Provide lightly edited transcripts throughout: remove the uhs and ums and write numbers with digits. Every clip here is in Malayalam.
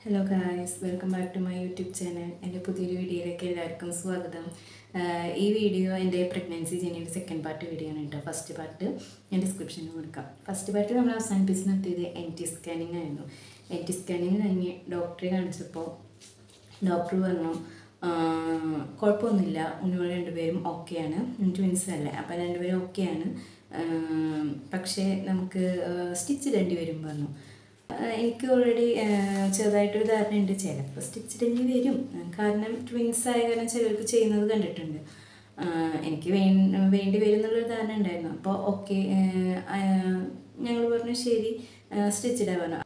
Hello guys, welcome back to my YouTube channel. എൻ്റെ പുതിയൊരു വീഡിയോയിലേക്ക് എല്ലാവർക്കും സ്വാഗതം. ഈ വീഡിയോ എൻ്റെ പ്രഗ്നൻസി ജേർണിയുടെ സെക്കൻഡ് പാർട്ട് വീഡിയോ ആണ് കേട്ടോ. ഫസ്റ്റ് പാർട്ട് ഞാൻ ഡിസ്ക്രിപ്ഷനിൽ കൊടുക്കാം. ഫസ്റ്റ് പാർട്ട് നമ്മൾ അവസാനിപ്പിച്ച് നിർത്തിയത് NT സ്കാനിങ് ആയിരുന്നു. NT സ്കാനിങ് കഴിഞ്ഞ് ഡോക്ടറെ കാണിച്ചപ്പോൾ ഡോക്ടർ പറഞ്ഞു കുഴപ്പമൊന്നുമില്ല, നിങ്ങൾ രണ്ടുപേരും ഓക്കെയാണ്, ട്വിൻസ് അല്ലേ, അപ്പം രണ്ടുപേരും ഓക്കെയാണ്, പക്ഷേ നമുക്ക് സ്റ്റിച്ച് ഇടേണ്ടി വരും പറഞ്ഞു. എനിക്ക് ഓൾറെഡി ചെറുതായിട്ടൊരു ധാരണയുണ്ട്, ചിലപ്പോൾ സ്റ്റിച്ച് ഇടേണ്ടി വരും, കാരണം ട്വിൻസ് ആയ കാരണം ചിലർക്ക് ചെയ്യുന്നത് കണ്ടിട്ടുണ്ട്. എനിക്ക് വേണ്ടി വരും എന്നുള്ളൊരു ധാരണ ഉണ്ടായിരുന്നു. അപ്പോൾ ഓക്കെ, ഞങ്ങൾ പറഞ്ഞു ശരി സ്റ്റിച്ച് ഇടാൻ പറഞ്ഞു.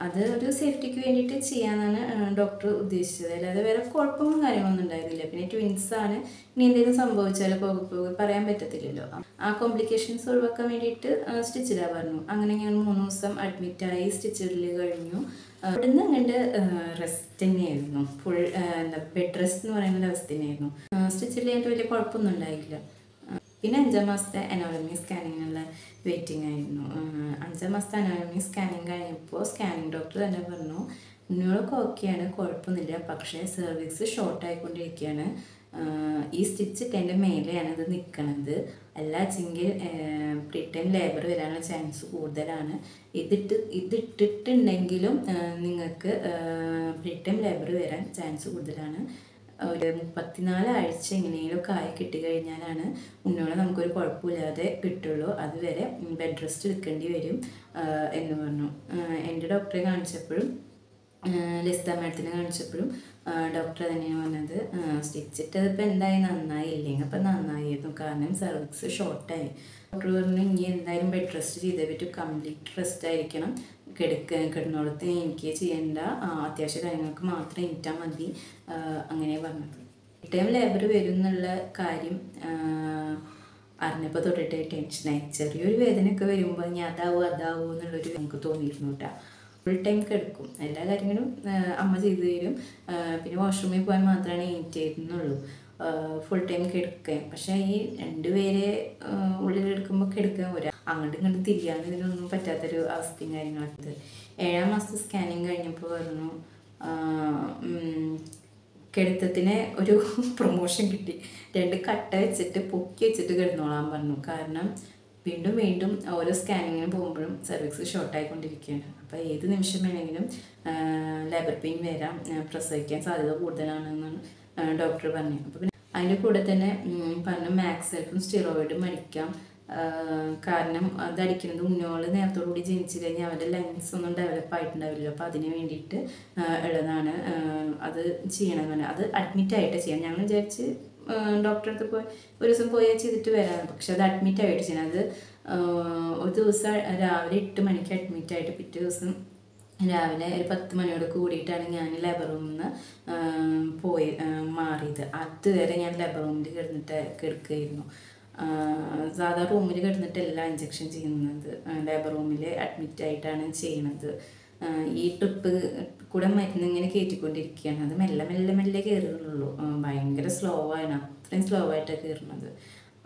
അത് ഒരു സേഫ്റ്റിക്ക് വേണ്ടിയിട്ട് ചെയ്യാനാണ് ഡോക്ടർ ഉദ്ദേശിച്ചത്, അല്ലാതെ വേറെ കുഴപ്പങ്ങളും കാര്യങ്ങളൊന്നും ഉണ്ടായിരുന്നില്ല. പിന്നെ ട്വിൻസാണ്, ഇനി എന്തെങ്കിലും സംഭവിച്ചാലോ പോകെ പറയാൻ പറ്റത്തില്ലല്ലോ. ആ കോംപ്ലിക്കേഷൻസ് ഒഴിവാക്കാൻ വേണ്ടിയിട്ട് സ്റ്റിച്ച് ഇടാൻ പറഞ്ഞു. അങ്ങനെ ഞാൻ 3 ദിവസം അഡ്മിറ്റായി, സ്റ്റിച്ച് ഇടൽ കഴിഞ്ഞു. അവിടുന്ന് അങ്ങോട്ട് റെസ്റ്റ് തന്നെയായിരുന്നു, ഫുൾ ബെഡ് റെസ്റ്റ് എന്ന് പറയുന്ന അവസ്ഥ തന്നെയായിരുന്നു. സ്റ്റിച്ച് ഇല്ലാണ്ട് വലിയ കുഴപ്പമൊന്നും ഉണ്ടായില്ല. പിന്നെ 5 മാസത്തെ അനോട്ടമി സ്കാനിങ്ങിനുള്ള വെയിറ്റിംഗ് ആയിരുന്നു. 5 മാസത്തെ അനോട്ടമി സ്കാനിങ് കഴിഞ്ഞപ്പോൾ സ്കാനിങ് ഡോക്ടർ തന്നെ പറഞ്ഞു, നിങ്ങൾക്ക് ഓക്കെയാണ്, കുഴപ്പമൊന്നുമില്ല, പക്ഷേ സെർവിക്സ് ഷോർട്ടായിക്കൊണ്ടിരിക്കുകയാണ്. ഈ സ്റ്റിച്ച് ഇട്ടതിൻ്റെ മേലെയാണ് ഇത് നിൽക്കുന്നത്, അല്ലാച്ചെങ്കിൽ പ്രീടൈം ലേബർ വരാനുള്ള ചാൻസ് കൂടുതലാണ്. ഇതിട്ടിട്ടുണ്ടെങ്കിലും നിങ്ങൾക്ക് പ്രീടൈം ലേബർ വരാൻ ചാൻസ് കൂടുതലാണ്. ഒരു 34 ആഴ്ച എങ്ങനെയൊക്കെ ആയി കിട്ടിക്കഴിഞ്ഞാലാണ് ഉണ്ണോളെ നമുക്കൊരു കുഴപ്പമില്ലാതെ കിട്ടുള്ളൂ, അതുവരെ ബെഡ് റെസ്റ്റ് എടുക്കേണ്ടി വരും എന്ന് പറഞ്ഞു. എൻ്റെ ഡോക്ടറെ കാണിച്ചപ്പോഴും ലിസ്ത മാഡത്തിനെ കാണിച്ചപ്പോഴും ഡോക്ടർ തന്നെയാണ് പറഞ്ഞത്, സ്റ്റിച്ച് ഇട്ടതിപ്പോൾ എന്തായി, നന്നായി, ഇല്ലെങ്കിൽ അപ്പം നന്നായിരുന്നു, കാരണം സർവിക്സ് ഷോർട്ടായി. ഡോക്ടർ പറഞ്ഞു ഇനി എന്തായാലും ബെഡ് റെസ്റ്റ് ചെയ്തേ പറ്റും, കംപ്ലീറ്റ് റെസ്റ്റ് ആയിരിക്കണം, കിടന്നോടത്ത് എനിക്ക് ചെയ്യേണ്ട, അത്യാവശ്യ കാര്യങ്ങൾക്ക് മാത്രം എണീറ്റാൽ മതി, അങ്ങനെ പറഞ്ഞത്. ടൈം ലേബർ വരും എന്നുള്ള കാര്യം അറിഞ്ഞപ്പോൾ തൊട്ടിട്ട് ടെൻഷനായി. ചെറിയൊരു വേദനയൊക്കെ വരുമ്പോൾ ഇനി അതാവോ എന്നുള്ളൊരു നമുക്ക് തോന്നിയിരുന്നു കേട്ടോ. ഫുൾ ടൈം കിടക്കും, എല്ലാ കാര്യങ്ങളും അമ്മ ചെയ്തു തരും, പിന്നെ വാഷ്റൂമിൽ പോയാൽ മാത്രമാണ് എണീറ്റിരുന്നുള്ളൂ. ഫുൾ ടൈം കിടക്കുക. പക്ഷേ ഈ രണ്ടുപേരെ ഉള്ളിലെടുക്കുമ്പോൾ കിടക്കാൻ പോരാ, അങ്ങോട്ടും ഇങ്ങോട്ടും തിരിയാൻ ഇതിനൊന്നും പറ്റാത്തൊരു അവസ്ഥയും കാര്യങ്ങളൊക്കെ. 7 മാസത്തെ സ്കാനിങ് കഴിഞ്ഞപ്പോൾ പറഞ്ഞു കിടത്തത്തിന് ഒരു പ്രൊമോഷൻ കിട്ടി, 2 കട്ട വെച്ചിട്ട് പൊക്കി വെച്ചിട്ട് കിടന്നോളാൻ പറഞ്ഞു. കാരണം വീണ്ടും ഓരോ സ്കാനിങ്ങിന് പോകുമ്പോഴും സർവിക്സ് ഷോർട്ടായിക്കൊണ്ടിരിക്കുകയാണ്. അപ്പോൾ ഏത് നിമിഷം വേണമെങ്കിലും ലേബർ പെയിൻ വരാം, പ്രസവിക്കാൻ സാധ്യത കൂടുതലാണെന്നാണ് ഡോക്ടർ പറഞ്ഞു. അപ്പോൾ പിന്നെ അതിൻ്റെ കൂടെ തന്നെ പറഞ്ഞു മാക്സെൽഫും സ്റ്റിറോയിഡും അടിക്കാം, കാരണം അതടിക്കുന്നത് ഉന്നോള് നേരത്തോടുകൂടി ജനിച്ചു കഴിഞ്ഞാൽ അവരുടെ ലങ്സ് ഒന്നും ഡെവലപ്പ് ആയിട്ടുണ്ടാവില്ല, അപ്പോൾ അതിന് വേണ്ടിയിട്ട് ഉള്ളതാണ്, അത് ചെയ്യണമെന്ന് പറഞ്ഞാൽ അത് അഡ്മിറ്റായിട്ട് ചെയ്യാം. ഞങ്ങൾ വിചാരിച്ച് ഡോക്ടറെ അടുത്ത് പോയി ഒരു ദിവസം പോയി ചെയ്തിട്ട് വരാം, പക്ഷെ അത് അഡ്മിറ്റായിട്ട് ചെയ്യണം. അത് ഒരു ദിവസം രാവിലെ 8 മണിക്ക് അഡ്മിറ്റായിട്ട് പിറ്റേ ദിവസം രാവിലെ ഒരു 10 മണിയോട് കൂടിയിട്ടാണ് ഞാൻ ലേബർ റൂമിൽ നിന്ന് മാറിയത്. അതുവരെ ഞാൻ ലേബർ റൂമിൽ കിടക്കുകയായിരുന്നു. സാധാ റൂമിൽ കിടന്നിട്ടല്ല ഇഞ്ചക്ഷൻ ചെയ്യുന്നത്, ലേബർ റൂമിൽ അഡ്മിറ്റായിട്ടാണ് ചെയ്യുന്നത്. ഈ ട്രിപ്പ് കൂടെ മരുന്ന് ഇങ്ങനെ കയറ്റിക്കൊണ്ടിരിക്കുകയാണ്, അത് മെല്ലെ കയറുന്നുള്ളൂ, ഭയങ്കര സ്ലോ ആണ്, അത്രയും സ്ലോ ആയിട്ടാണ് കയറുന്നത്.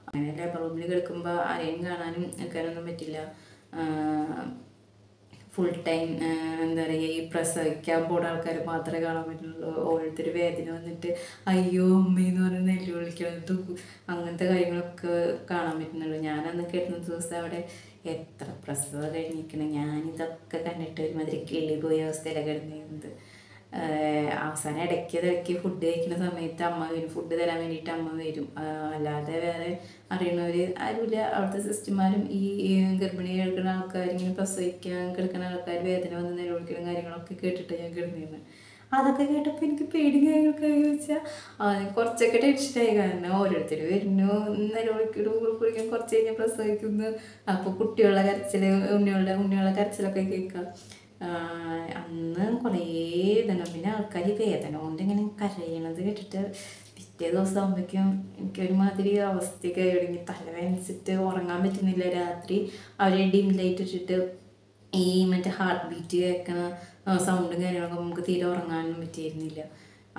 അങ്ങനെ ലേബർ റൂമിൽ കിടക്കുമ്പോൾ ആരെയും കാണാനും നിൽക്കാനൊന്നും പറ്റില്ല. ഫുൾ ടൈം എന്താ പറയുക, ഈ പ്രസവിക്കാൻ പോകുന്ന ആൾക്കാർ മാത്രമേ കാണാൻ പറ്റുള്ളൂ. ഓരോരുത്തർ വേദന വന്നിട്ട് അയ്യോ അമ്മയെന്ന് പറഞ്ഞ് നെല്ല് വിളിക്കണത്, അങ്ങനത്തെ കാര്യങ്ങളൊക്കെ കാണാൻ പറ്റുന്നുള്ളൂ. ഞാനന്ന് കിട്ടുന്ന ദിവസം അവിടെ എത്ര പ്രസവം കഴിഞ്ഞിരിക്കണം, ഞാനിതൊക്കെ കണ്ടിട്ട് ഒരുമാതിരി കിളി പോയ അവസ്ഥയിലാണ് കിടന്നിരുന്നത്. അവസാനം ഇടയ്ക്ക് ഫുഡ് കഴിക്കുന്ന സമയത്ത് അമ്മ വരും, ഫുഡ് തരാൻ വേണ്ടിയിട്ട് അമ്മ വരും, അല്ലാതെ വേറെ അറിയണവർ ആരുമില്ല. അവിടുത്തെ സിസ്റ്റർമാരും ഈ ഗർഭിണി കിടക്കുന്ന ആൾക്കാർ, ഇങ്ങനെ പ്രസവിക്കാൻ കിടക്കുന്ന ആൾക്കാർ വേദന വന്ന് നിലവിളിക്കുന്ന കാര്യങ്ങളൊക്കെ കേട്ടിട്ട് ഞാൻ കിടന്നിരുന്നത്. അതൊക്കെ കേട്ടപ്പോൾ എനിക്ക് പേടിയും കാര്യങ്ങളൊക്കെ ചോദിച്ചാൽ കുറച്ചൊക്കെ ടെൻഷനായി, കാരണം ഓരോരുത്തർ വരുന്നു, നിലവിളിക്കുന്നു, കുളിക്കാൻ കുറച്ച് കഴിഞ്ഞാൽ പ്രസവിക്കുന്നു, അപ്പോൾ കുട്ടികളുടെ കരച്ചിൽ, ഉണ്ണികളുടെ കരച്ചിലൊക്കെ കേൾക്കാം. അന്ന് കുറേ ഇതാണ്. പിന്നെ ആൾക്കാർ വേദന കൊണ്ട് ഇങ്ങനെ കരയണത് കേട്ടിട്ട് പിറ്റേ ദിവസം ആകുമ്പോഴേക്കും എനിക്കൊരുമാതിരി അവസ്ഥയൊക്കെ തുടങ്ങി, തലവേദനിച്ചിട്ട് ഉറങ്ങാൻ പറ്റുന്നില്ല. രാത്രി അവർ ഡിം ലൈറ്റ് ഇട്ടിട്ട് ഈ മറ്റേ ഹാർട്ട് ബീറ്റ് കേൾക്കണ സൗണ്ടും കാര്യങ്ങളൊക്കെ നമുക്ക് തീരെ ഉറങ്ങാനൊന്നും പറ്റിയിരുന്നില്ല.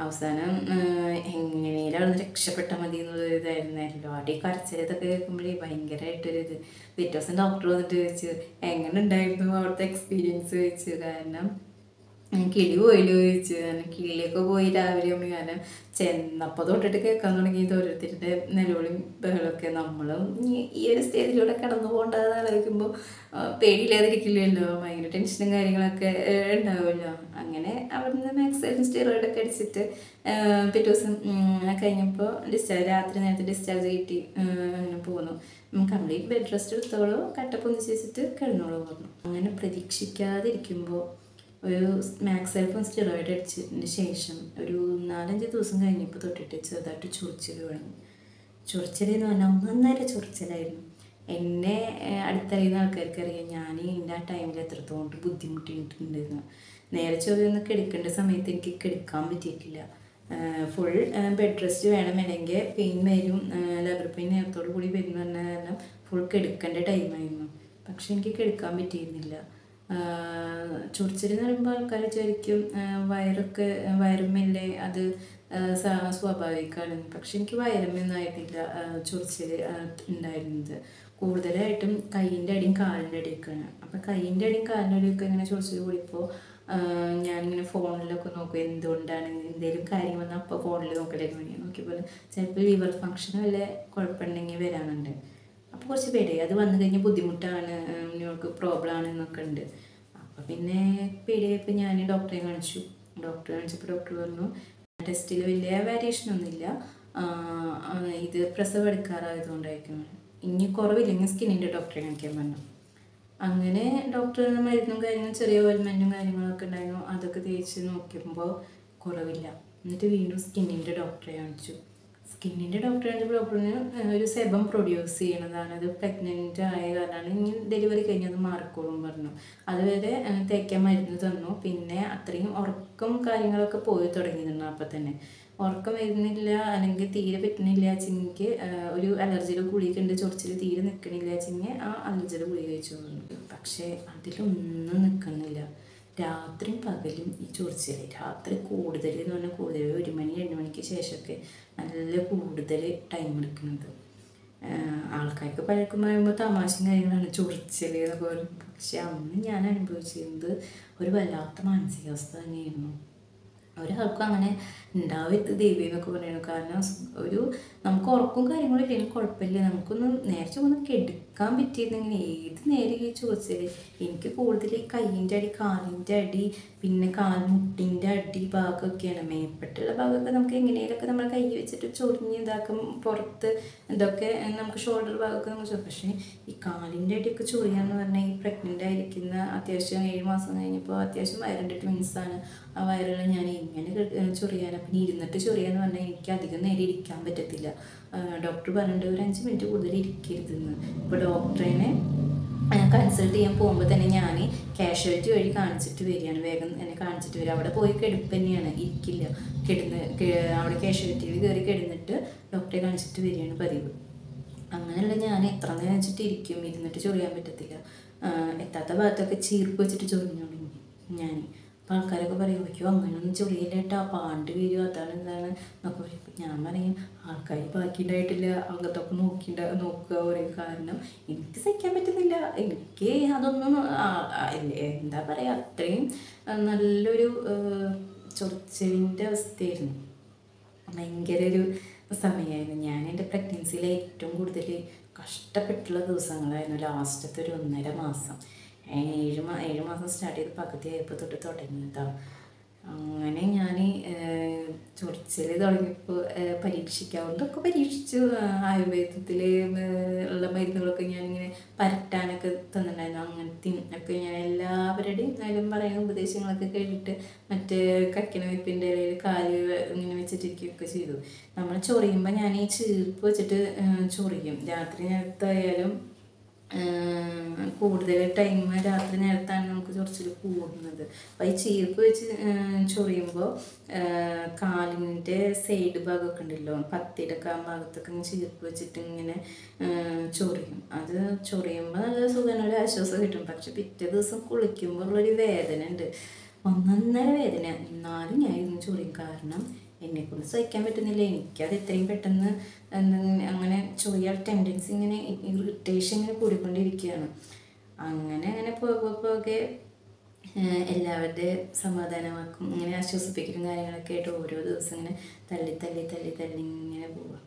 അവസാനം എങ്ങനെയും അവിടെ നിന്ന് രക്ഷപ്പെട്ടാൽ മതി എന്നുള്ളൊരു ഇതായിരുന്നല്ലോ. അവിടെ ഈ കരച്ചിലതൊക്കെ കേൾക്കുമ്പോഴേ ഭയങ്കരമായിട്ടൊരിത്. പിറ്റേ ദിവസം ഡോക്ടർ വന്നിട്ട് ചോദിച്ചു എങ്ങനെ ഉണ്ടായിരുന്നു അവിടുത്തെ എക്സ്പീരിയൻസ് ചോദിച്ചു. കാരണം കിളി പോയില്ലോ ചോദിച്ചു. കാരണം കിളിയൊക്കെ പോയി രാവിലെ ആകുമ്പോൾ, കാരണം ചെന്നപ്പോൾ തൊട്ടിട്ട് കേൾക്കാൻ തുടങ്ങിയത് ഓരോരുത്തരുടെ നിലവിളിയും ബഹളമൊക്കെ. നമ്മളും ഈ ഒരു സ്റ്റേജിലൂടെ കടന്നു പോകേണ്ടതെന്ന് ആലോചിക്കുമ്പോൾ പേടിയില്ലാതിരിക്കില്ലല്ലോ, ഭയങ്കര ടെൻഷനും കാര്യങ്ങളൊക്കെ ഉണ്ടാവുമല്ലോ. അങ്ങനെ അവിടുന്ന് മാക്സിമം സ്റ്റീറോയിഡൊക്കെ അടിച്ചിട്ട് പിറ്റേ ദിവസം കഴിഞ്ഞപ്പോൾ രാത്രി നേരത്തെ ഡിസ്ചാർജ് കിട്ടി. അങ്ങനെ പോന്നു. കംപ്ലീറ്റ് ബെഡ് റെസ്റ്റ് എടുത്തോളൂ, കട്ടപ്പൊന്നിച്ച് വെച്ചിട്ട് കിടന്നോളൂ പറഞ്ഞു. അങ്ങനെ പ്രതീക്ഷിക്കാതിരിക്കുമ്പോൾ ഒരു മാക്സെൽഫും സ്റ്റീറോയിഡ് അടിച്ചതിന് ശേഷം ഒരു 4-5 ദിവസം കഴിഞ്ഞപ്പോൾ തൊട്ടിട്ട് ചെറുതായിട്ട് ചൊറിച്ചിൽ തുടങ്ങി. ചൊറിച്ചിൽ എന്ന് പറഞ്ഞാൽ ഒന്നൊന്നര ചൊറിച്ചിലായിരുന്നു. എന്നെ അടുത്തറിയുന്ന ആൾക്കാർക്ക് അറിയാം ഞാൻ എൻ്റെ ആ ടൈമിൽ എത്രത്തോളം ബുദ്ധിമുട്ടിയിട്ടുണ്ടെന്ന്. നേരെ ചൊവ്വയൊന്ന് കിടക്കേണ്ട സമയത്ത് എനിക്ക് കിടക്കാൻ പറ്റിയിട്ടില്ല. ഫുൾ ബെഡ് റെസ്റ്റ് വേണം, അല്ലെങ്കിൽ പെയിൻ വരും, ലേബർ പെയിൻ നേരത്തോടു കൂടി വരുന്ന പറഞ്ഞാൽ കാരണം ഫുൾ കിടക്കേണ്ട ടൈമായിരുന്നു. പക്ഷെ എനിക്ക് കിടക്കാൻ പറ്റിയിരുന്നില്ല. ചൊറിച്ചിലെന്ന് പറയുമ്പോൾ ആൾക്കാർ വിചാരിക്കും വയറുമ്മല്ലേ അത് സ്വാഭാവികമാണ്. പക്ഷെ എനിക്ക് വയറുമ്മയൊന്നും ആയിട്ടില്ല ചൊറിച്ചിൽ ഉണ്ടായിരുന്നത്. കൂടുതലായിട്ടും കൈയിൻ്റെ അടിയും കാലിൻ്റെ അടിയൊക്കെയാണ്. അപ്പം കൈയിൻ്റെ അടിയും കാലിൻ്റെ അടിയൊക്കെ ഇങ്ങനെ ചൊറിച്ചിൽ കൂടിയപ്പോൾ ഞാനിങ്ങനെ ഫോണിലൊക്കെ നോക്കും എന്തുകൊണ്ടാണ്, എന്തെങ്കിലും കാര്യം വന്നാൽ അപ്പോൾ ഫോണിൽ നോക്കലേക്ക് വേണ്ടി നോക്കിയപ്പോൾ ചിലപ്പോൾ ലിവർ ഫങ്ഷൻ വല്ല കുഴപ്പമുണ്ടെങ്കിൽ വരാനുണ്ട്. അപ്പോൾ കുറച്ച് പേടി അത് വന്നു കഴിഞ്ഞാൽ ബുദ്ധിമുട്ടാണ്, നിങ്ങൾക്ക് പ്രോബ്ലം ആണ് എന്നൊക്കെ ഉണ്ട്. അപ്പോൾ പിന്നെ പേടിയായപ്പോൾ ഞാൻ ഡോക്ടറെ കാണിച്ചു. ഡോക്ടറെ കാണിച്ചപ്പോൾ ഡോക്ടർ പറഞ്ഞു ടെസ്റ്റിൽ വലിയ വേരിയേഷനൊന്നുമില്ല, ഇത് പ്രസവം എടുക്കാറായതുകൊണ്ടായിരിക്കും, ഇനി കുറവില്ലെങ്കിൽ സ്കിന്നിൻ്റെ ഡോക്ടറെ കാണിക്കാൻ പറഞ്ഞു. അങ്ങനെ ഡോക്ടർ മരുന്നും കാര്യങ്ങളും ചെറിയ ഓയിൽമെൻറ്റും കാര്യങ്ങളൊക്കെ ഉണ്ടായിരുന്നു. അതൊക്കെ തേച്ച് നോക്കുമ്പോൾ കുറവില്ല. എന്നിട്ട് വീണ്ടും സ്കിന്നിൻ്റെ ഡോക്ടറെ കാണിച്ചു. സ്കിന്നിൻ്റെ ഡോക്ടറെ കാണിച്ചപ്പോൾ ഡോക്ടറിന് ഒരു സെബം പ്രൊഡ്യൂസ് ചെയ്യണതാണ്, അത് പ്രഗ്നൻ്റ് ആയ കാരണമാണ്, ഇനി ഡെലിവറി കഴിഞ്ഞത് മാറിക്കോളും പറഞ്ഞു. അതുവരെ തേക്കാൻ മരുന്ന് തന്നു. പിന്നെ അത്രയും ഉറക്കം കാര്യങ്ങളൊക്കെ പോയി തുടങ്ങിയിരുന്നു. അപ്പം തന്നെ ഉറക്കം വരുന്നില്ല, അല്ലെങ്കിൽ തീരെ പറ്റുന്നില്ല വെച്ചെങ്കിൽ ഒരു അലർജിയുടെ ഗുളിക ഉണ്ട്, ചൊറിച്ചിൽ തീരെ നിൽക്കണില്ല വെച്ചെങ്കിൽ ആ അലർജിയുടെ ഗുളിക കഴിച്ചു തോന്നുന്നു. പക്ഷേ അതിലൊന്നും നിൽക്കുന്നില്ല. രാത്രിയും പകലും ഈ ചൊറിച്ചിൽ, രാത്രി കൂടുതൽ എന്ന് പറഞ്ഞാൽ കൂടുതൽ 1 മണി 2 മണിക്ക് ശേഷമൊക്കെ നല്ല കൂടുതൽ ടൈം എടുക്കുന്നത്. ആൾക്കാർക്ക് പലർക്കും പറയുമ്പോൾ തമാശയും കാര്യങ്ങളാണ് ചൊറിച്ചിൽ എന്നൊക്കെ പറയും. പക്ഷെ അന്ന് ഞാൻ അനുഭവിച്ചിരുന്നത് ഒരു വല്ലാത്ത മാനസികാവസ്ഥ തന്നെയായിരുന്നു. ഒരാൾക്കും അങ്ങനെ ഉണ്ടാവരുത് ദേവി എന്നൊക്കെ പറയുന്നത്. കാരണം നമുക്ക് ഉറക്കവും കാര്യങ്ങളും ഇല്ലെങ്കിൽ കുഴപ്പമില്ല, നമുക്കൊന്ന് നേരെ ഒന്ന് കെടുക്കാൻ പറ്റിയിരുന്നെങ്കിൽ ഏത് നേരെ ഈ ചൊറിച്ചിൽ. എനിക്ക് കൂടുതൽ ഈ കൈയിൻ്റെ അടി, കാലിൻ്റെ അടി, പിന്നെ കാൽമുട്ടിൻ്റെ അടി ഭാഗമൊക്കെയാണ്. മേപ്പെട്ടുള്ള ഭാഗമൊക്കെ നമുക്ക് എങ്ങനെയൊക്കെ നമ്മൾ കൈ വെച്ചിട്ട് ചൊറിഞ്ഞ് ഇതാക്കും, പുറത്ത് ഇതൊക്കെ നമുക്ക് ഷോൾഡർ ഭാഗമൊക്കെ നമുക്ക് പക്ഷേ ഈ കാലിൻ്റെ അടിയൊക്കെ ചൊറിയാന്ന് പറഞ്ഞാൽ ഈ പ്രഗ്നൻ്റ് ആയിരിക്കുന്ന അത്യാവശ്യം 7 മാസം കഴിഞ്ഞപ്പോൾ അത്യാവശ്യം വയറിൻ്റെ ട്വിൻസാണ്. ആ വയറുകൾ ഞാൻ ഇങ്ങനെ ചൊറിയാൻ, പിന്നെ ഇരുന്നിട്ട് ചൊറിയാന്ന് പറഞ്ഞാൽ എനിക്ക് അധികം നേരം ഇരിക്കാൻ പറ്റത്തില്ല. ഡോക്ടർ പറഞ്ഞിട്ട് ഒരു 5 മിനിറ്റ് കൂടുതൽ ഇരിക്കരുതെന്ന്. ഇപ്പോൾ ഡോക്ടറിനെ കൺസൾട്ട് ചെയ്യാൻ പോകുമ്പോൾ തന്നെ ഞാൻ കാഷ്വാലിറ്റി വഴി കാണിച്ചിട്ട് വരികയാണ്, വേഗം എന്നെ കാണിച്ചിട്ട് വരിക. അവിടെ പോയി കിടപ്പ് തന്നെയാണ്, ഇരിക്കില്ല. അവിടെ കാഷ്വാലിറ്റിയിൽ കയറി കിടന്നിട്ട് ഡോക്ടറെ കാണിച്ചിട്ട് വരികയാണ് പതിവ്. അങ്ങനെയുള്ള ഞാൻ എത്ര നേരം വെച്ചിട്ട് ഇരിക്കും, ഇരുന്നിട്ട് ചൊറിയാൻ പറ്റത്തില്ല. എത്താത്ത ഭാഗത്തൊക്കെ ചീർപ്പ് വെച്ചിട്ട് ചൊറിഞ്ഞു തുടങ്ങി ഞാൻ. അപ്പോൾ ആൾക്കാരൊക്കെ പറയും അയ്യോ അങ്ങനെയൊന്നും ചൊറിയില്ലേട്ടാ, പാണ്ട് വരും, അതാണ് ഇതാണ് എന്നൊക്കെ പറയും. അപ്പം ഞാൻ പറയും ആൾക്കാർ ബാക്കിയുണ്ടായിട്ടില്ല, അകത്തൊക്കെ നോക്കുക പറയും. കാരണം എനിക്ക് സഹിക്കാൻ പറ്റുന്നില്ല, എനിക്ക് അതൊന്നും എന്താ പറയുക, അത്രയും നല്ലൊരു ചൊറിച്ചിലിൻ്റെ അവസ്ഥയായിരുന്നു. ഭയങ്കര ഒരു സമയമായിരുന്നു. ഞാൻ എൻ്റെ പ്രഗ്നൻസിയിൽ ഏറ്റവും കൂടുതൽ കഷ്ടപ്പെട്ടുള്ള ദിവസങ്ങളായിരുന്നു ലാസ്റ്റത്തെ ഒരു 1.5 മാസം. 7 മാസം സ്റ്റാർട്ട് ചെയ്ത് പകുതി ആയപ്പോൾ തൊട്ട് തുടങ്ങിയതാണ്. അങ്ങനെ ഞാൻ ചൊറിച്ചിൽ തുടങ്ങിയപ്പോൾ പരീക്ഷിക്കാവുന്നതൊക്കെ പരീക്ഷിച്ചു. ആയുർവേദത്തിൽ ഉള്ള മരുന്നുകളൊക്കെ ഞാനിങ്ങനെ പരട്ടാനൊക്കെ തന്നിട്ടുണ്ടായിരുന്നു. അങ്ങനത്തെ ഒക്കെ ഞാൻ എല്ലാവരുടെയും എന്നാലും പറയുന്ന ഉപദേശങ്ങളൊക്കെ കേട്ടിട്ട് മറ്റേ കക്കിന വെപ്പിൻ്റെ ഇലയിൽ കാല് ഇങ്ങനെ വെച്ചിട്ടിരിക്കുകയൊക്കെ ചെയ്തു. നമ്മൾ ചൊറിയുമ്പോൾ ഞാൻ ഈ ചീർപ്പ് വെച്ചിട്ട് ചൊറിയും. രാത്രി നേരത്തായാലും കൂടുതൽ ടൈം രാത്രി നേരത്താണ് നമുക്ക് ചൊറിച്ചിൽ കൂടുന്നത്. അപ്പോൾ ഈ ചീർപ്പ് വെച്ച് ചൊറിയുമ്പോൾ കാലിൻ്റെ സൈഡ് ഭാഗമൊക്കെ ഉണ്ടല്ലോ, പത്തിയുടെ ഭാഗത്തൊക്കെ ഇങ്ങനെ ചീർപ്പ് വെച്ചിട്ട് ഇങ്ങനെ ചൊറിയും. അത് ചൊറിയുമ്പോൾ നല്ല സുഖമാണ്, ഒരു ആശ്വാസം കിട്ടും. പക്ഷെ പിറ്റേ ദിവസം കുളിക്കുമ്പോൾ ഉള്ളൊരു വേദന ഉണ്ട്, 1.5 വേദന. എന്നാലും ഞാൻ ഇന്ന് ചൊറിയും. കാരണം എന്നെക്കൊണ്ട് സഹിക്കാൻ പറ്റുന്നില്ല. എനിക്കത് എത്രയും പെട്ടെന്ന് അങ്ങനെ ചൊറിയാൻ ടെൻഡൻസി ഇങ്ങനെ ഇറിറ്റേഷൻ ഇങ്ങനെ കൂടിക്കൊണ്ടിരിക്കുകയാണ്. അങ്ങനെ പോകെ എല്ലാവരുടെ സമാധാനമാക്കും, ഇങ്ങനെ ആശ്വസിപ്പിക്കലും കാര്യങ്ങളൊക്കെ ആയിട്ട് ഓരോ ദിവസം ഇങ്ങനെ തള്ളി തള്ളി തള്ളി തള്ളി ഇങ്ങനെ പോവാം.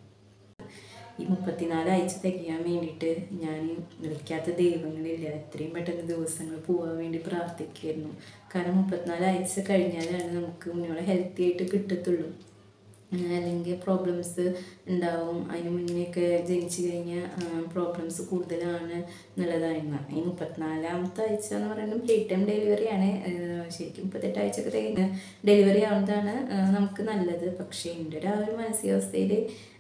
ഈ 34 ആഴ്ച തികയാൻ വേണ്ടിയിട്ട് ഞാൻ വിളിക്കാത്ത ദൈവങ്ങളില്ല. എത്രയും പെട്ടെന്ന് ദിവസങ്ങൾ പോകാൻ വേണ്ടി പ്രാർത്ഥിക്കുമായിരുന്നു. കാരണം 34 ആഴ്ച കഴിഞ്ഞാലാണ് നമുക്ക് കുഞ്ഞുങ്ങളെ ഹെൽത്തി ആയിട്ട് കിട്ടത്തുള്ളൂ. അല്ലെങ്കിൽ പ്രോബ്ലംസ് ഉണ്ടാവും. അതിന് മുന്നേയൊക്കെ ജനിച്ചു കഴിഞ്ഞാൽ പ്രോബ്ലംസ് കൂടുതലാണ് എന്നുള്ളതായിരുന്നു. ഈ 34ാമത്തെ ആഴ്ച എന്ന് പറയുന്നത് പ്രീ ടൈം ഡെലിവറിയാണ്. ശരിക്കും 38 ആഴ്ചയൊക്കെ കഴിഞ്ഞ് ഡെലിവറി ആവുന്നതാണ് നമുക്ക് നല്ലത്. പക്ഷേ എൻ്റെ ഒരു മാനസികാവസ്ഥയിൽ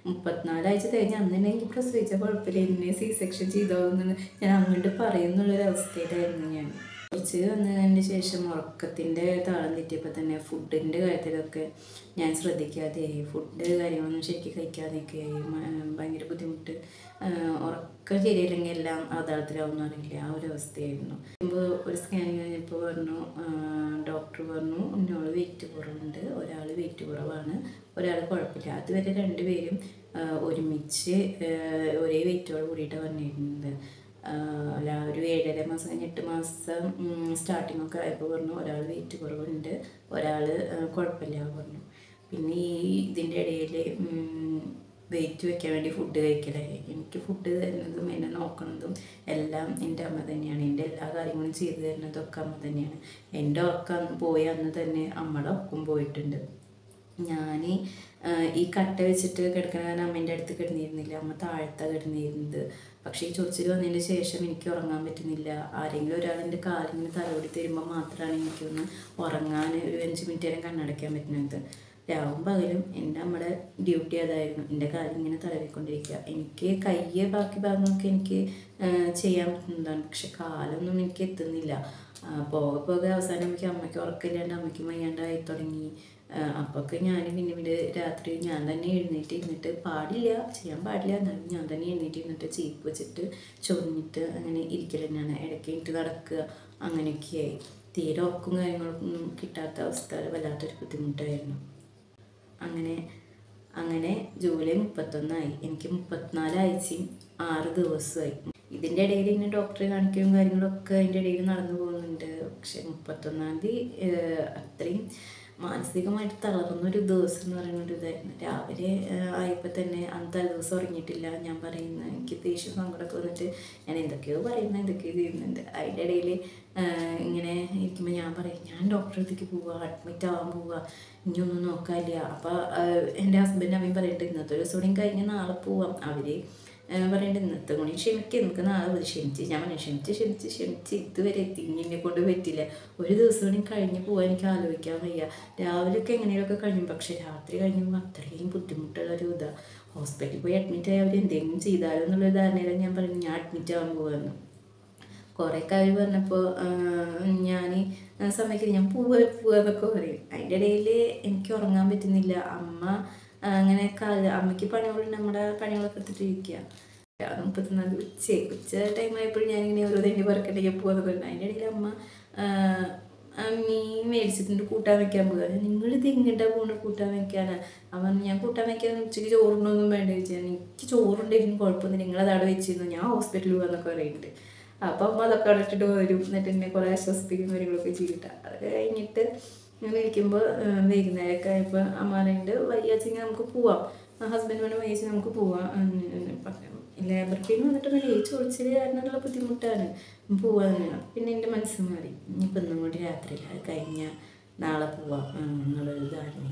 34 ആഴ്ച കഴിഞ്ഞ് അന്ന് തന്നെ എനിക്ക് പ്രസവിച്ച കുഴപ്പമില്ല, എന്നെ സി സെക്ഷൻ ചെയ്തോന്ന് ഞാൻ അങ്ങോട്ട് പറയുന്നുള്ളൊരവസ്ഥയിലായിരുന്നു ഞാൻ. കുറച്ച് വന്നതിന് ശേഷം ഉറക്കത്തിൻ്റെ താളം തെറ്റിയപ്പോൾ തന്നെ ഫുഡിൻ്റെ കാര്യത്തിലൊക്കെ ഞാൻ ശ്രദ്ധിക്കാതെയായി. ഫുഡ് കാര്യങ്ങളൊന്നും ശരിക്കും കഴിക്കാതെയൊക്കെയായി. ഭയങ്കര ബുദ്ധിമുട്ട്. ഉറക്കം ശരിയല്ലെങ്കിൽ എല്ലാം ആധാരത്തിലാവുമെന്ന് അറിയില്ല, ആ ഒരു അവസ്ഥയായിരുന്നു. ഇപ്പോൾ ഒരു സ്കാനിങ് കഴിഞ്ഞപ്പോൾ പറഞ്ഞു, ഡോക്ടർ പറഞ്ഞു ഒരാൾ വെയിറ്റ് കുറവുണ്ട്, ഒരാൾ വെയിറ്റ് കുറവാണ്, ഒരാൾ കുഴപ്പമില്ല. അതുവരെ രണ്ടുപേരും ഒരുമിച്ച് ഒരേ വെയിറ്റോട് കൂടിയിട്ടാണ് പറഞ്ഞിരുന്നത്. അല്ല, ഒരു 7.5 മാസം കഴിഞ്ഞ് 8 മാസം സ്റ്റാർട്ടിങ്ങൊക്കെ ആയപ്പോൾ പറഞ്ഞു ഒരാൾ വെയിറ്റ് കുറവുണ്ട്, ഒരാൾ കുഴപ്പമില്ല പറഞ്ഞു. പിന്നെ ഇതിൻ്റെ ഇടയിൽ വെയിറ്റ് വയ്ക്കാൻ വേണ്ടി ഫുഡ് കഴിക്കലായി. എനിക്ക് ഫുഡ് തരുന്നതും എന്നെ നോക്കുന്നതും എല്ലാം എൻ്റെ അമ്മ തന്നെയാണ്. എൻ്റെ എല്ലാ കാര്യങ്ങളും ചെയ്തു തരുന്നതൊക്കെ അമ്മ തന്നെയാണ്. എൻ്റെ ഉറക്കം പോയ അന്ന് തന്നെ അമ്മയുടെ ഉറക്കം പോയിട്ടുണ്ട്. ഞാൻ ഈ കട്ട വെച്ചിട്ട് കിടക്കണ കാരണം അമ്മേൻ്റെ അടുത്ത് കിടന്നിരുന്നില്ല, അമ്മ താഴത്താണ് കിടന്നിരുന്നത്. പക്ഷേ ഈ ചൊറിച്ചിൽ വന്നതിന് ശേഷം എനിക്ക് ഉറങ്ങാൻ പറ്റുന്നില്ല. ആരെങ്കിലും ഒരാൾ എൻ്റെ കാലിങ്ങനെ തലോടി തരുമ്പോൾ മാത്രമാണ് എനിക്കൊന്ന് ഉറങ്ങാൻ ഒരു 5 മിനിറ്റ് നേരം കണ്ണടയ്ക്കാൻ പറ്റുന്നത്. രാവും പകലും എൻ്റെ അമ്മയുടെ ഡ്യൂട്ടി അതായിരുന്നു, എൻ്റെ കാലിങ്ങനെ തടവിക്കൊണ്ടിരിക്കുക. എനിക്ക് കയ്യെ ബാക്കി ഭാഗങ്ങളൊക്കെ എനിക്ക് ചെയ്യാൻ പറ്റുന്നതാണ്, പക്ഷെ കാലൊന്നും എനിക്ക് എത്തുന്നില്ല. പോകെ പോകെ അവസാനം അമ്മയ്ക്ക് ഉറക്കമില്ലാണ്ട് അമ്മയ്ക്ക് വയ്യാണ്ടായി തുടങ്ങി. അപ്പൊക്കെ ഞാൻ പിന്നെ രാത്രി ഞാൻ തന്നെ എഴുന്നേറ്റ് ഇരുന്നിട്ട് ചെയ്യാൻ പാടില്ല എന്നാലും ഞാൻ തന്നെ എഴുന്നേറ്റ് ഇരുന്നിട്ട് ചീപ്പ് വെച്ചിട്ട് ചൊറിഞ്ഞിട്ട് അങ്ങനെ ഇരിക്കൽ തന്നെയാണ്. ഇടയ്ക്ക് എനിക്ക് നടക്കുക, അങ്ങനെയൊക്കെയായി. തീരെ ഉറക്കും കാര്യങ്ങളൊന്നും കിട്ടാത്ത അവസ്ഥ വല്ലാത്തൊരു ബുദ്ധിമുട്ടായിരുന്നു. അങ്ങനെ ജൂലൈ 31 എനിക്ക് 34 ആഴ്ചയും 6 ദിവസമായി. ഇതിൻ്റെ ഇടയിൽ ഇങ്ങനെ ഡോക്ടറെ കാണിക്കുകയും കാര്യങ്ങളൊക്കെ അതിൻ്റെ ഇടയിൽ നടന്നു പോകുന്നുണ്ട്. പക്ഷെ 31-ാം തീയതി അത്രയും മാനസികമായിട്ട് തളർന്നൊരു ദിവസം എന്ന് പറയുന്നൊരു ഇതായിരുന്നു. രാവിലെ ആയപ്പോൾ തന്നെ അന്ന് തലേദിവസം ഉറങ്ങിയിട്ടില്ല. ഞാൻ പറയുന്നത് എനിക്ക് ദേഷ്യം സങ്കടമൊക്കെ വന്നിട്ട് ഞാൻ എന്തൊക്കെയോ ചെയ്യുന്നുണ്ട്. അതിൻ്റെ ഇടയിൽ ഇങ്ങനെ ഇരിക്കുമ്പോൾ ഞാൻ പറയും, ഞാൻ ഡോക്ടറെ അടുത്തേക്ക് പോവുക, അഡ്മിറ്റ് ആവാൻ പോവുക, ഇനിയൊന്നും നോക്കാനില്ല. അപ്പോൾ എൻ്റെ ഹസ്ബൻഡ് അമ്മയും പറയുന്നുണ്ട് ഇന്നത്തെ ഒരു ദിവസം കൂടിയും കഴിഞ്ഞ് നാളെ പോവാം. അവർ പറയേണ്ടത് ഇന്നത്തെ കൂടി ക്ഷമിക്കുക, നമുക്ക് നാളെ മതി. ഞാൻ പറഞ്ഞു ക്ഷമിച്ച് ഇതുവരെ എത്തി, എന്നെ കൊണ്ട് പറ്റില്ല. ഒരു ദിവസം കൂടി കഴിഞ്ഞ് പോകാൻ എനിക്ക് ആലോചിക്കാൻ വയ്യ. രാവിലെയൊക്കെ എങ്ങനെയൊക്കെ കഴിഞ്ഞു, പക്ഷെ രാത്രി കഴിഞ്ഞപ്പോൾ അത്രയും ബുദ്ധിമുട്ടുള്ളൊരു ഇതാണ്. ഹോസ്പിറ്റലിൽ പോയി അഡ്മിറ്റ് ആയി അവർ എന്തെങ്കിലും ചെയ്താലോ എന്നുള്ളൊരു ധാരണയിലാണ് ഞാൻ പറഞ്ഞു ഞാൻ അഡ്മിറ്റ് ആവാൻ പോകുമെന്ന്. കുറേയൊക്കെ അവർ പറഞ്ഞപ്പോൾ ഞാൻ സമ്മതിക്കില്ല, ഞാൻ പോവാന്നൊക്കെ പറയും. അതിൻ്റെ ഇടയിൽ എനിക്ക് ഉറങ്ങാൻ പറ്റുന്നില്ല. അമ്മ അങ്ങനെ അമ്മയ്ക്ക് പണികളുണ്ട്, നമ്മുടെ പണികളൊക്കെ എടുത്തിട്ടിരിക്കുക. 34 ഉച്ച ടൈമായപ്പോഴും ഞാനിങ്ങനെ ഓരോ തന്നെ പറക്കട്ടെ പോകാന്നൊക്കെ പറഞ്ഞു. അതിൻ്റെ ഇടയിൽ അമ്മ മീൻ മേടിച്ചിട്ടുണ്ട്, കൂട്ടാൻ വയ്ക്കാൻ പോകുക. നിങ്ങളിത് എങ്ങോട്ടാണ് പോകുന്നത് കൂട്ടാൻ വയ്ക്കാനാണ്? അവൻ ഞാൻ കൂട്ടാൻ വയ്ക്കാൻ ഉച്ചയ്ക്ക് ചോറുണ്ടൊന്നും വേണ്ട ചോദിച്ചാൽ എനിക്ക് ചോറുണ്ടായിരുന്നു കുഴപ്പമൊന്നുമില്ല, നിങ്ങളതവിടെ വെച്ചിരുന്നു, ഞാൻ ഹോസ്പിറ്റലിൽ പോകാന്നൊക്കെ പറയുന്നുണ്ട്. അപ്പം അമ്മ അതൊക്കെ അടച്ചിട്ട് വരും, എന്നിട്ട് എന്നെ കുറേ ആശ്വസിപ്പിക്കുന്ന കാര്യങ്ങളൊക്കെ ചെയ്തിട്ട് അതൊക്കെ കഴിഞ്ഞിട്ട് ഇങ്ങനെ ഇരിക്കുമ്പോൾ വൈകുന്നേരമൊക്കെ ആയപ്പോൾ അമ്മ പറയുന്നുണ്ട് വയ്യാച്ചെങ്കിൽ നമുക്ക് പോവാം, ഹസ്ബൻഡ് വേണം വയ്യാച്ചെങ്കിൽ നമുക്ക് പോവാം. ലേബർ പെയിൻ വന്നിട്ടൊന്നുമില്ല, ഈ ചൊറിച്ചിൽ കാരണമുള്ള ബുദ്ധിമുട്ടാണ്, പോവാന്ന്. പിന്നെ എൻ്റെ മനസ്സ് മാറി, ഇനിയിപ്പോൾ ഇന്നും കൂടി രാത്രിയില്ല, അത് കഴിഞ്ഞാൽ നാളെ പോവാം എന്നുള്ളൊരു ധാരണ.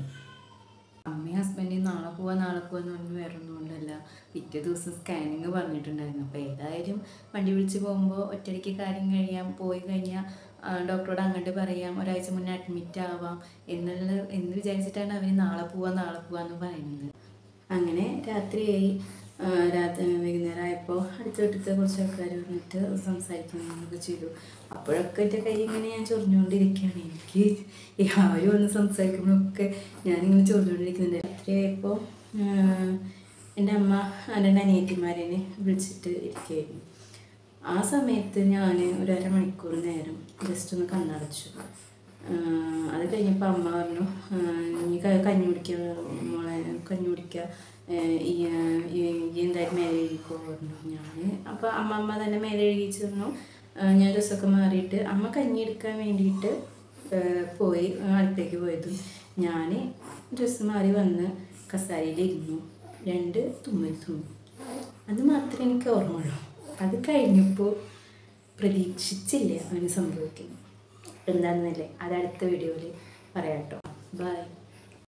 അമ്മയും ഹസ്ബൻഡും നാളെ പോവാന്ന് പറഞ്ഞ് വേറെ ഒന്നും കൊണ്ടല്ല, പിറ്റേ ദിവസം സ്കാനിങ് പറഞ്ഞിട്ടുണ്ടായിരുന്നു. അപ്പോൾ ഏതായാലും വണ്ടി വിളിച്ച് പോകുമ്പോൾ ഒറ്റയ്ക്ക് കാര്യം പോയി കഴിഞ്ഞാൽ ഡോക്ടറോട് അങ്ങോട്ട് പറയാം, ഒരാഴ്ച മുന്നേ അഡ്മിറ്റ് ആവാം എന്ന് വിചാരിച്ചിട്ടാണ് അവർ നാളെ പോവാന്ന് പറയുന്നത്. അങ്ങനെ രാത്രിയായി. വൈകുന്നേരം ആയപ്പോൾ അടുത്ത വീട്ടിലത്തെ കുറച്ച് ആൾക്കാർ വന്നിട്ട് സംസാരിക്കുന്നതൊക്കെ ചെയ്തു. അപ്പോഴൊക്കെ എൻ്റെ കൈ ഇങ്ങനെ ഞാൻ ചൊറിഞ്ഞുകൊണ്ടിരിക്കുകയാണ്. എനിക്ക് ആരും വന്ന് സംസാരിക്കുമ്പോഴൊക്കെ ഞാനിങ്ങനെ ചൊറിഞ്ഞുകൊണ്ടിരിക്കുന്നുണ്ട്. രാത്രിയായപ്പോൾ എൻ്റെ അമ്മ എൻ്റെ അനിയത്തിമാരെ വിളിച്ചിട്ട് ഇരിക്കുകയായിരുന്നു. ആ സമയത്ത് ഞാൻ ഒരു അരമണിക്കൂർ നേരം ജസ്റ്റ് ഒന്ന് കണ്ണടച്ചു. അത് കഴിഞ്ഞപ്പോൾ അമ്മ പറഞ്ഞു, നീ കഞ്ഞി കുടിക്കുക മോളെ, കഞ്ഞി കുടിക്കുക, ഈ എന്തായാലും മേലെ എഴുതിക്കോ പറഞ്ഞു. ഞാൻ അപ്പോൾ അമ്മ തന്നെ മേലെ എഴുതിച്ചു തന്നു. ഞാൻ ഡ്രസ്സൊക്കെ മാറിയിട്ട് അമ്മ കഞ്ഞി എടുക്കാൻ വേണ്ടിയിട്ട് പോയി അടുത്തേക്ക് പോയതും ഞാൻ ഡ്രസ്സ് മാറി വന്ന് കസാരയിലിരുന്നു. 2 തുമ്മൽ തുമ്മി. അത് മാത്രമേ എനിക്ക് ഓർമ്മയുള്ളൂ. അത് കഴിഞ്ഞപ്പോൾ പ്രതീക്ഷിച്ചില്ല അവന് സംഭവിക്കുന്നു എന്താണെന്നല്ലേ, അത് അടുത്ത വീഡിയോയിൽ പറയാം കേട്ടോ. ബൈ.